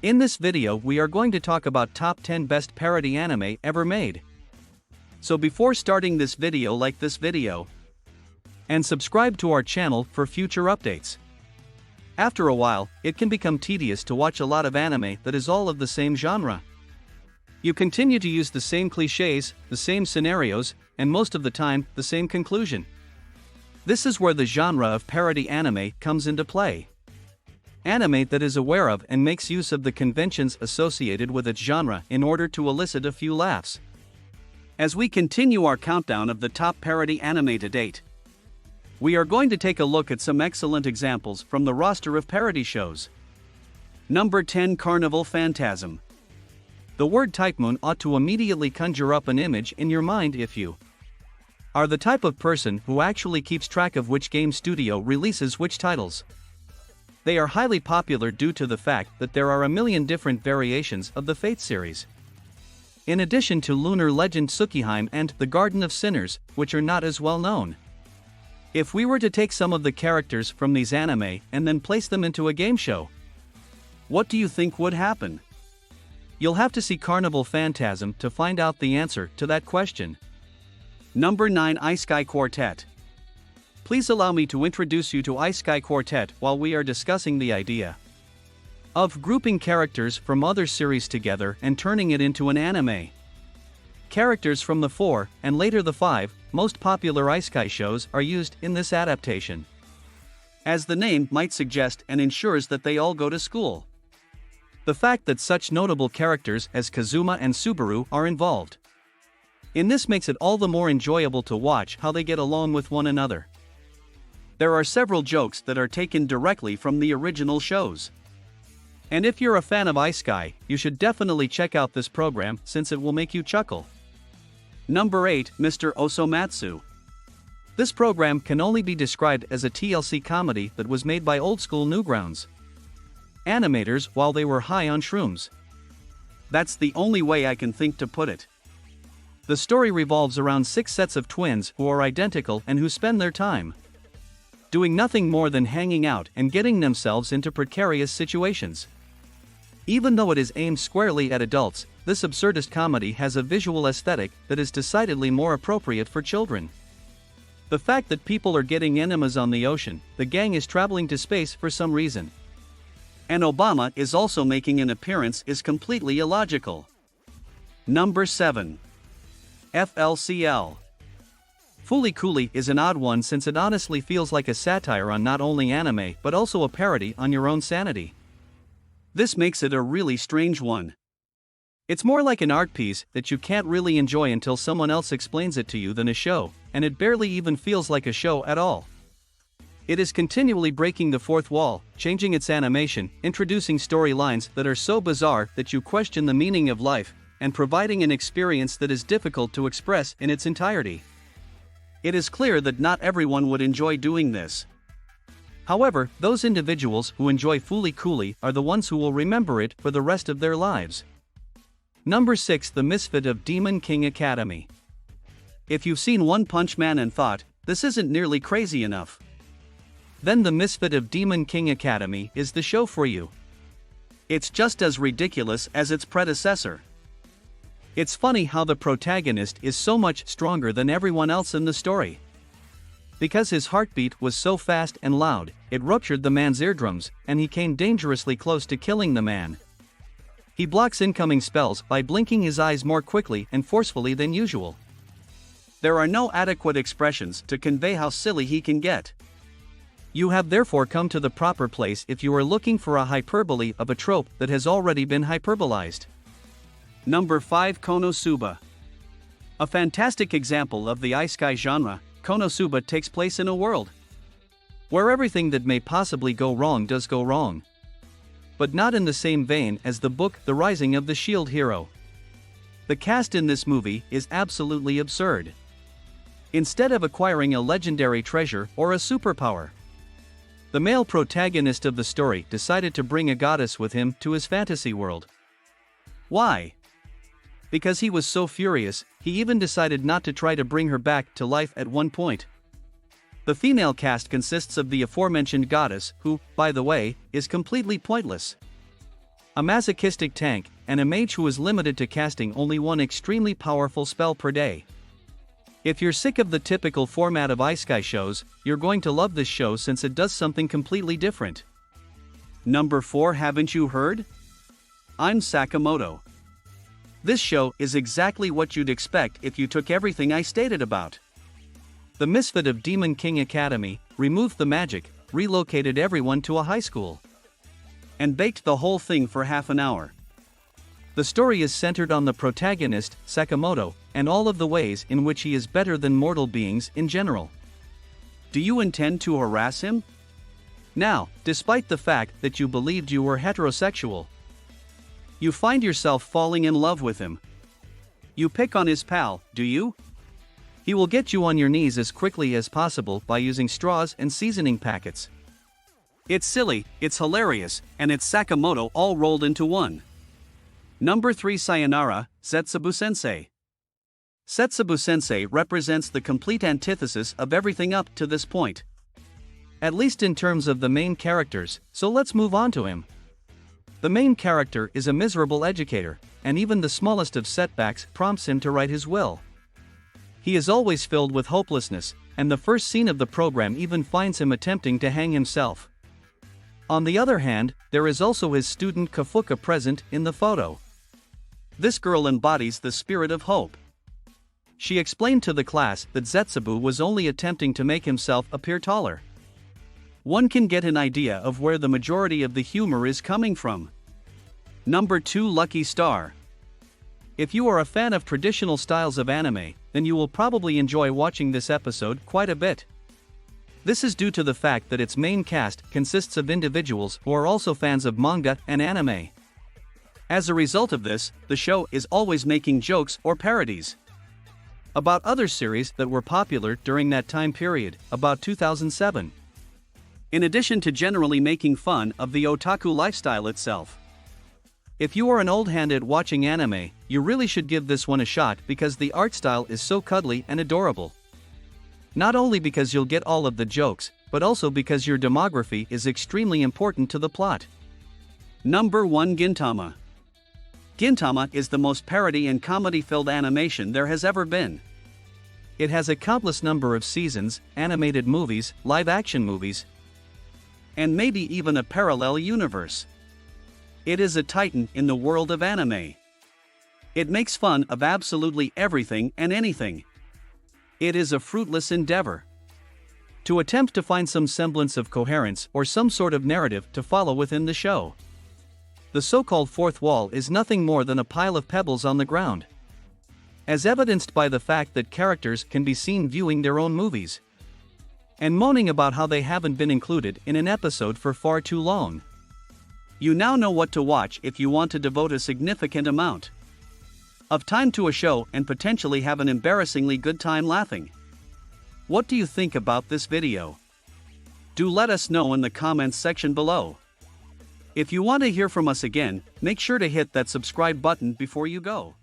In this video we are going to talk about top 10 best parody anime ever made. So before starting this video, like this video and subscribe to our channel for future updates. After a while, it can become tedious to watch a lot of anime that is all of the same genre. You continue to use the same cliches, the same scenarios, and most of the time, the same conclusion. This is where the genre of parody anime comes into play. Anime that is aware of and makes use of the conventions associated with its genre in order to elicit a few laughs. As we continue our countdown of the top parody anime to date, we are going to take a look at some excellent examples from the roster of parody shows. Number 10, Carnival Phantasm. The word Type Moon ought to immediately conjure up an image in your mind if you are the type of person who actually keeps track of which game studio releases which titles. They are highly popular due to the fact that there are a million different variations of the Fate series. In addition to Lunar Legend Tsukiheim and The Garden of Sinners, which are not as well known. If we were to take some of the characters from these anime and then place them into a game show, what do you think would happen? You'll have to see Carnival Phantasm to find out the answer to that question. Number 9, Isekai Quartet. Please allow me to introduce you to Isekai Quartet while we are discussing the idea of grouping characters from other series together and turning it into an anime. Characters from the 4, and later the 5, most popular Isekai shows are used in this adaptation. As the name might suggest, and ensures that they all go to school. The fact that such notable characters as Kazuma and Subaru are involved in this makes it all the more enjoyable to watch how they get along with one another. There are several jokes that are taken directly from the original shows. And if you're a fan of Isekai, you should definitely check out this program since it will make you chuckle. Number 8, Mr. Osomatsu. This program can only be described as a TLC comedy that was made by old-school Newgrounds animators while they were high on shrooms. That's the only way I can think to put it. The story revolves around 6 sets of twins who are identical and who spend their time doing nothing more than hanging out and getting themselves into precarious situations. Even though it is aimed squarely at adults, this absurdist comedy has a visual aesthetic that is decidedly more appropriate for children. The fact that people are getting enemas on the ocean, the gang is traveling to space for some reason, and Obama is also making an appearance is completely illogical. Number 7. FLCL. Fooly Cooly is an odd one since it honestly feels like a satire on not only anime but also a parody on your own sanity. This makes it a really strange one. It's more like an art piece that you can't really enjoy until someone else explains it to you than a show, and it barely even feels like a show at all. It is continually breaking the fourth wall, changing its animation, introducing storylines that are so bizarre that you question the meaning of life, and providing an experience that is difficult to express in its entirety. It is clear that not everyone would enjoy doing this. However, those individuals who enjoy Fooly Cooly are the ones who will remember it for the rest of their lives. Number 6, The Misfit of Demon King Academy. If you've seen One Punch Man and thought, this isn't nearly crazy enough, then The Misfit of Demon King Academy is the show for you. It's just as ridiculous as its predecessor. It's funny how the protagonist is so much stronger than everyone else in the story. Because his heartbeat was so fast and loud, it ruptured the man's eardrums, and he came dangerously close to killing the man. He blocks incoming spells by blinking his eyes more quickly and forcefully than usual. There are no adequate expressions to convey how silly he can get. You have therefore come to the proper place if you are looking for a hyperbole of a trope that has already been hyperbolized. Number 5, Konosuba. A fantastic example of the Isekai genre, Konosuba takes place in a world where everything that may possibly go wrong does go wrong. But not in the same vein as the book The Rising of the Shield Hero. The cast in this movie is absolutely absurd. Instead of acquiring a legendary treasure or a superpower, the male protagonist of the story decided to bring a goddess with him to his fantasy world. Why? Because he was so furious, he even decided not to try to bring her back to life at one point. The female cast consists of the aforementioned goddess, who, by the way, is completely pointless. A masochistic tank, and a mage who is limited to casting only one extremely powerful spell per day. If you're sick of the typical format of isekai shows, you're going to love this show since it does something completely different. Number 4. Haven't you heard? I'm Sakamoto. This show is exactly what you'd expect if you took everything I stated about. The misfit of Demon King Academy removed the magic, relocated everyone to a high school, and baked the whole thing for half an hour. The story is centered on the protagonist, Sakamoto, and all of the ways in which he is better than mortal beings in general. Do you intend to harass him? Now, despite the fact that you believed you were heterosexual, you find yourself falling in love with him. You pick on his pal, do you? He will get you on your knees as quickly as possible by using straws and seasoning packets. It's silly, it's hilarious, and it's Sakamoto all rolled into one. Number 3. Sayonara, Setsubu-sensei. Setsubu-sensei represents the complete antithesis of everything up to this point. At least in terms of the main characters, so let's move on to him. The main character is a miserable educator, and even the smallest of setbacks prompts him to write his will. He is always filled with hopelessness, and the first scene of the program even finds him attempting to hang himself. On the other hand, there is also his student Kafuka present in the photo. This girl embodies the spirit of hope. She explained to the class that Zetsubu was only attempting to make himself appear taller. One can get an idea of where the majority of the humor is coming from. Number 2. Lucky Star. If you are a fan of traditional styles of anime, then you will probably enjoy watching this episode quite a bit. This is due to the fact that its main cast consists of individuals who are also fans of manga and anime. As a result of this, the show is always making jokes or parodies about other series that were popular during that time period, about 2007. In addition to generally making fun of the otaku lifestyle itself. If you are an old hand at watching anime, you really should give this one a shot because the art style is so cuddly and adorable. Not only because you'll get all of the jokes, but also because your demography is extremely important to the plot. Number 1. Gintama. Gintama is the most parody and comedy-filled animation there has ever been. It has a countless number of seasons, animated movies, live-action movies, and maybe even a parallel universe. It is a titan in the world of anime. It makes fun of absolutely everything and anything. It is a fruitless endeavor to attempt to find some semblance of coherence or some sort of narrative to follow within the show. The so-called fourth wall is nothing more than a pile of pebbles on the ground, as evidenced by the fact that characters can be seen viewing their own movies and moaning about how they haven't been included in an episode for far too long. You now know what to watch if you want to devote a significant amount of time to a show and potentially have an embarrassingly good time laughing. What do you think about this video? Do let us know in the comments section below. If you want to hear from us again, make sure to hit that subscribe button before you go.